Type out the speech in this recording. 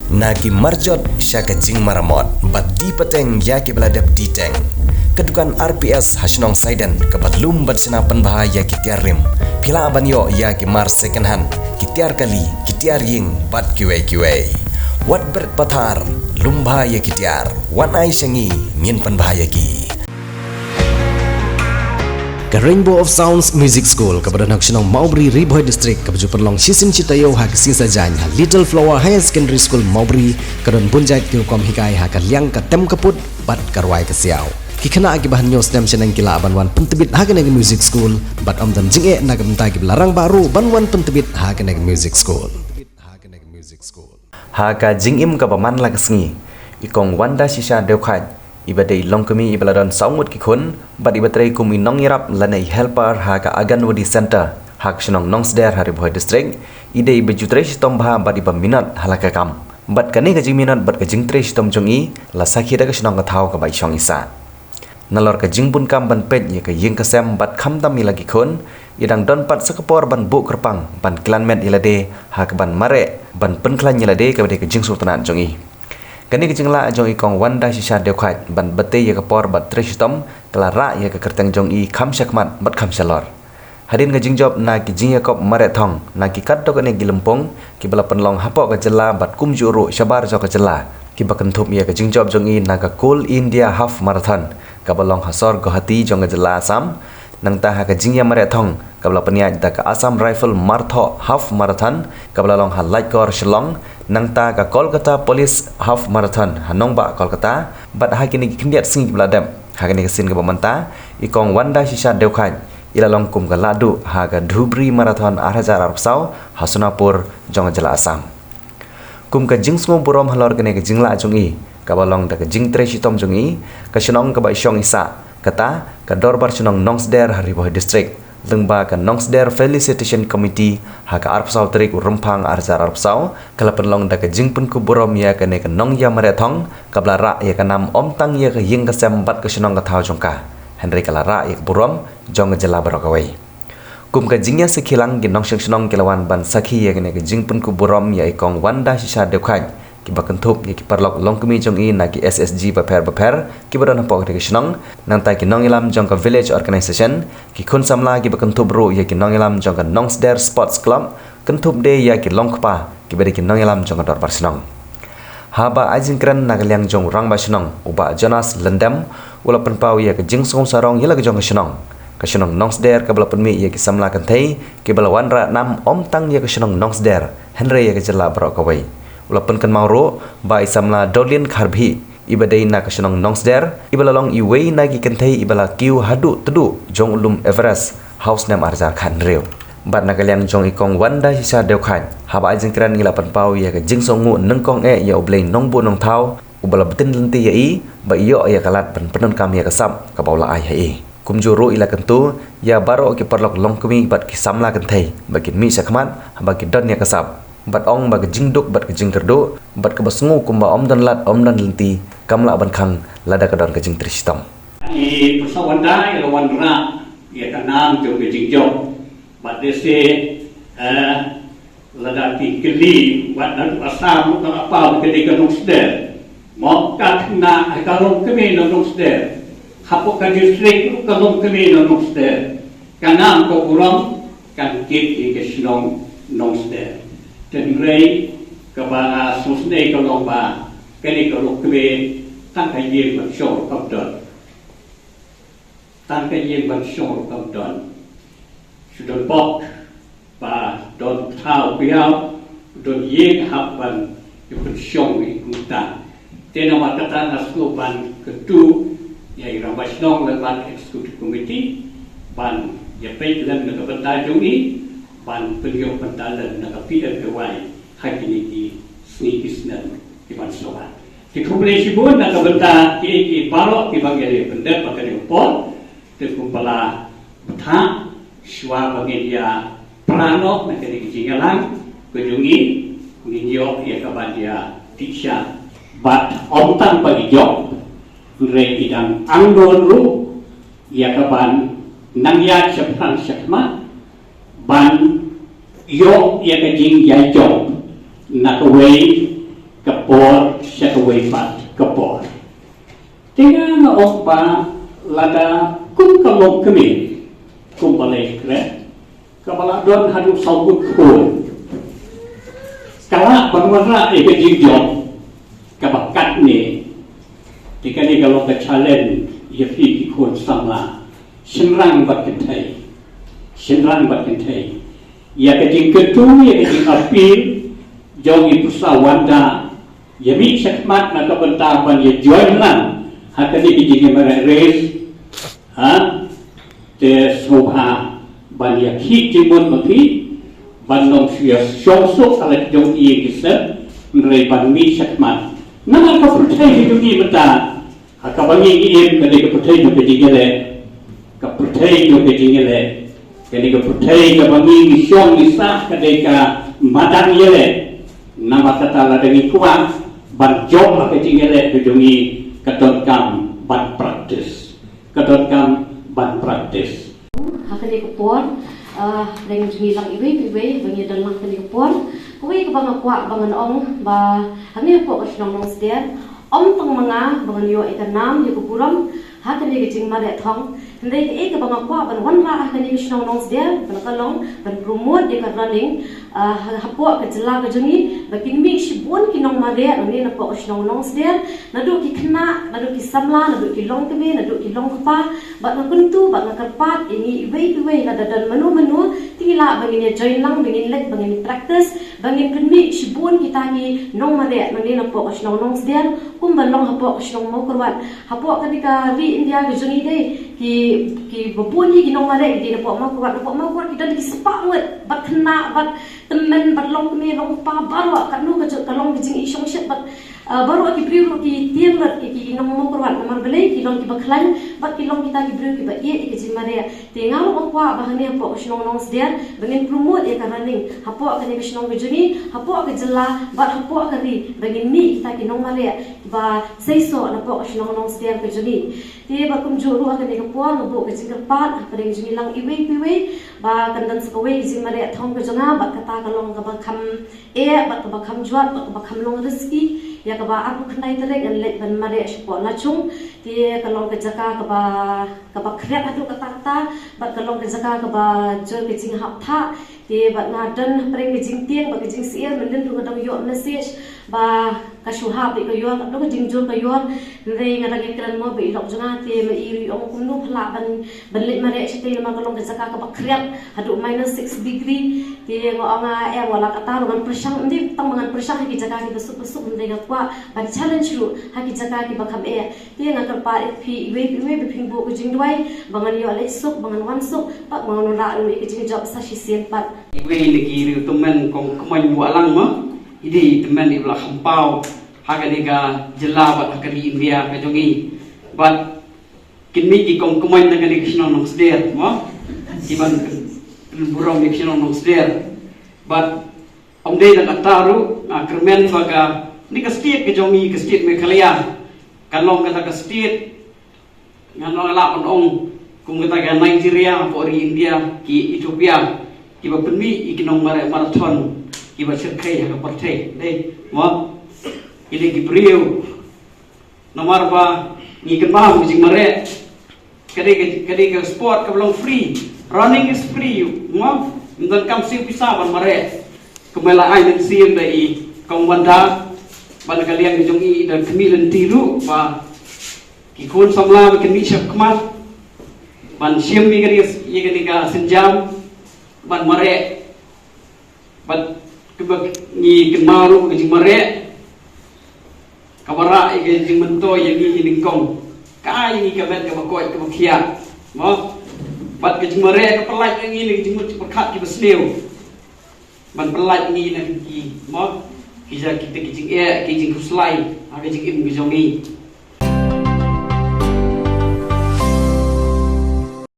Nagi marjot syaka jing maramot bat di peteng yaki beladap di teng. Kedukan RPS hasinong Saiden kebatlum bat senapan bahaya kitiar rim. Pila abanyo yaki mar second hand kitiar kali kitiar ying bat kiwei. Wat bert patar lumba ya kitiar wan ai syangi ngin pan bahaya ki. Ke Rainbow of Sounds Music School kepada Naksinong Maubri Riboy District kepada long sisin citayo ha kesing sajanya Little Flower High Secondary School Maubri kedon punjait kiukom hikai ha kaliang ka tem kaput bat karwai kesiau kikena agi bahan nyos dem seneng kila banwan pentebit ha keneg music school bat om dan jinge nagamta ki larang baru banwan pentebit ha keneg music school ha ka jingim ka baman la kesengi ikong wanda sisa deukhat ibadai longkami ibaladon saumut kikun bat ibatrai kumi nong irap lanai helper haga agan wadi center hak sinong nongsder hari Riboy district ide ibajutrai sitom bha bat ibam minat halaka kam bat kane ka jing minat bat ka jing tre sitom jongi la sakhi daga sinong ka thau ka bai shong isa nalor ka jing bun kam ban pet ye ka ying ka sem bat kham tam milagi khun idang don pat sakapor ban bu kerpang ban klanmet ilade hak ban mare ban penklan ilade ka bade ka jing sultanat jongi kani kejengla jong ikong wanda sisa deukhat ban bete ye kapor bat tristom kelara ye ke kerteng jong i kham syakmat bat kham salor hadin ke jingjob na ki jing yakop mare thong na ki kat to kane gilempong ki bala penlong hapok ke jela bat kum juru sabar jo ke jela ki bakan thup ye ke jingjob jong i na ka cool India half marathon ka balong hasor gohati jong ke jela Assam nang ta ha ke jing ya mare thong ka bala peniaj ta ka Assam rifle martho half marathon ka bala long ha light kor shillong nang ta ka Kolkata Police Half Marathon hanong ba Kolkata bat ha kini kindiat sing bladam ha kini kesin ke bamanta ikong wanda sisa deukhat ilalong kum ka ladu ha ka Dhubri Marathon 8000 arpsau Hasunapur jong jela Assam kum ka jingsmo burom halor kini ke jingla jongi ka balong da ka jing tre sitom jongi ka sinong ka ba syong isa kata ka dorbar sinong nongsder hari Riboy district lengba ka Nongsder Felicitation Committee ha ka arpsau trik rumpang arzar arpsau kala penlong da ka jingpun ku burom ya ka ne ka nong ya marathon ka blara ya ka nam om tang ya ka ying ka sembat ka sinong ka thau jongka Henry kala ra ya burom jong jela barokawai kum ka jingya sekhilang gi nong sinong kilawan ban sakhi ya ka ne ka jingpun ku burom ya ikong wanda sisa deukhat ki bakan thup ya ki parlok longkami jong i na ki SSG baper ki badan pok de sinong nang ta ki nong ilam jong ka village organization ki khun samla ki bakan thup ro ya ki nong ilam jong ka Nongsder Sports Club kan thup de ya ki longkpa ki bade ki nong ilam jong ka dor par sinong haba ajingkran nagaliang jong rang ba sinong uba Jonas Lendam ula penpau ya ka jingsong sarong yela ka jong ka sinong Nongsder ka bala penmi ya ki samla kan thei ki bala wanra nam om tang ya ka sinong Nongsder Henry ya ka jela barokawai ulapan kan mauro ba isamla dolin kharbhi ibadai na kasinong Nongsder ibala long iwei na gi kenthei ibala kiu hadu tedu jong ulum Everest house name arzar khan reu bat na kalian jong ikong wanda sisa deukhat haba jingkran ilapan pau ya ka jingsongu nengkong ya oblei nongbu nong thau ubala betin lenti ya i ba iyo ya kalat ban penon kam ya kasap ka baula ai hai kumjuru ila kentu ya baro ki parlok longkumi bat ki samla kenthei bagi mi sakmat bagi don ya kasap bat ong bag jingduk bat jing kerdo bat ke basengu kumba om dan lenti kamla ban khang lada kadon ke jing tristom i persoalan dai lawan ra ya kanam jo ke jing jo bat dese lada ti keli wat dan asam ka apa ke de Nongsder mo ka na ka long kemi Nongsder hapo ka district ka long kemi Nongsder kanam ko buram kan kit ke sinong Nongsder Tenrei kebala susne kalau ba kali kalau kebe tan kaye bersor kapten tan kaye bersor kapten sudah bok ba don tau biau don ye hapan ikut syong ikutan tena matatan askuban ketu ya irawas nong leban eksekutif komiti ban ya peklan na kabantai jongi ban beliau pentalan nak pidar kewai hakini di snikisnan di bansoan di komunikasi pun nak benta ki balok di bagian pendek pakai pot te kumpala betha shwa bagian dia prano nak di jingalang kunjungi ninyo ya kaban dia tisha bat ontang bagi job re idang angdon ru ya kaban nangya chapran syakma ban yo ya ka jing ya job na ka wei kapor syakawai pat kapor dengan okba lada kum kalong kami kum balai kre kabala don hadu saugut pun kala panwara ike jingjong kabakat ni dikani kalau ke challenge ya fi ikut sama senrang bat kentai ya ke jing ketu ya ke jing apil jong itu sawanda ya mi syakmat na kabentaban ya join lan hakani ke jing mara race te soha ban ya ki jimun mapi ban nong sia syosok alat jong iye kisah nrai ban mi syakmat nama ka percaya hidup ni mata akabangi iye kani ka percaya hidup jingele ka percaya hidup jingele kani ka percaya ka bangi syong isah kani ka madang yele nama kata la dengan kuat ban job ka jingele bidungi kadon kam ban praktis hakani kupon dengan hilang iwe bangi dalam kani kupon kuwi kabang kuat bangan ong ba hani po kasnong nong sder tong mga bangan yo ikanam yo kupuram hakani gijing mare thong ndai ke kabang kuat ban wanra hakani kasnong nong sder ban kalong ban promote de ka running hapo ka jela ka jungi bakin mi shibon kinong mare ani na po kasnong nong sder nadu ki khna nadu ki samla nadu ki long kebe nadu ki long kapa ba na kuntu ba na karpat ini iwe na dadan menu tingila bangin join lang bangin lek bangin practice bangin kunmi shibon kita ni nong mare mani na po kasnong nong sder kumban long hapo kasnong mo kurwan hapo kadika ri india ka jungi de ki babuni ki nong mare di na po mo kurwan kita di sepak nget bat khna bat temen bat long keme long pa barwa kanu ka long jing isong shet bat baru ki priu ki tienlat ki nong mo kurwan namar belai ki long ki baklan bat ki long kita ki priu ki ba ye ki jing mare tingal ko kwa bahani po kasnong nong sder bangin promote e ka running hapo ka ni kasnong jungi hapo ka jela bat hapo ka ri bangin ni kita ki nong mare ba seiso na po kasnong nong sder ka jungi ti ba kum juru ka ni ka po no bo ka jing pat ka ring jungi lang iwe ba kandan sa kawe jing mare thong ka jonga ba kata ka long ka ba kham ba ka ba kham juat ba ka ba kham long riski ya ka ba aku khandai terek an let ban mare spo la chung ti ka long ka jaka ka ba khret atu ka ta ba ka long ka jaka ka ba jor ke jing hap tha ti ba na dan preng ke jing tieng ba ke jing sier men tu ka dang yo message ba ka shuha be ka yo ka do ka jing jor ka yo re nga ke kran mo be lok janga ti ma iri ong kum nu phla ban let mare site ma ka long ka jaka ka ba khret adu -6 degree ti ngo anga wala ka ta ro ban persang ndi tang mangan persang ki jaka ki besuk ndai ga kwa ban challenge ru ha ki jaka ki ba kham ti nga ka pa phi iwe be phing bo ku jing dwai bangan yo le suk bangan wan suk pak bangan la ru ki jing job sa shi sien pat iwe ni ki ru tumen kong kman yu alang ma idi temen ibla khampau hakani ga jela bat hakani india ka jongi bat kinmi ki kong kman na kani kishno nong sder mo iban burong ni kishno nong sder bat omde na kataru kermen baga ni ka state ka jongi ka state me khalia kalong kata ka state nganong la on kum kata ka Nigeria po ri India ki Ethiopia ki ba penmi ikinong marathon ki ba sirkai ha ka parte dei mo ili ki priu nomor ba ni kan ba jing mare kade ka sport ka belong free running is free mo ndan kam siu pisa ban mare kemela ai dan siu dai kong wanda ban kalian jong i dan kemilen tilu ba ki kun samla ba kemi syap kemat ban siam mi gadi ka senjam ban mare ban kebak ni kemaru ke mare kabara ke jing mento yang ni ningkong kai ni ka bet ka bakoi ka bakia mo bat ke mare ka perlai yang ni jing perkat ki besneu ban perlai ni na ki mo kita jing kuslai aga jing im jongi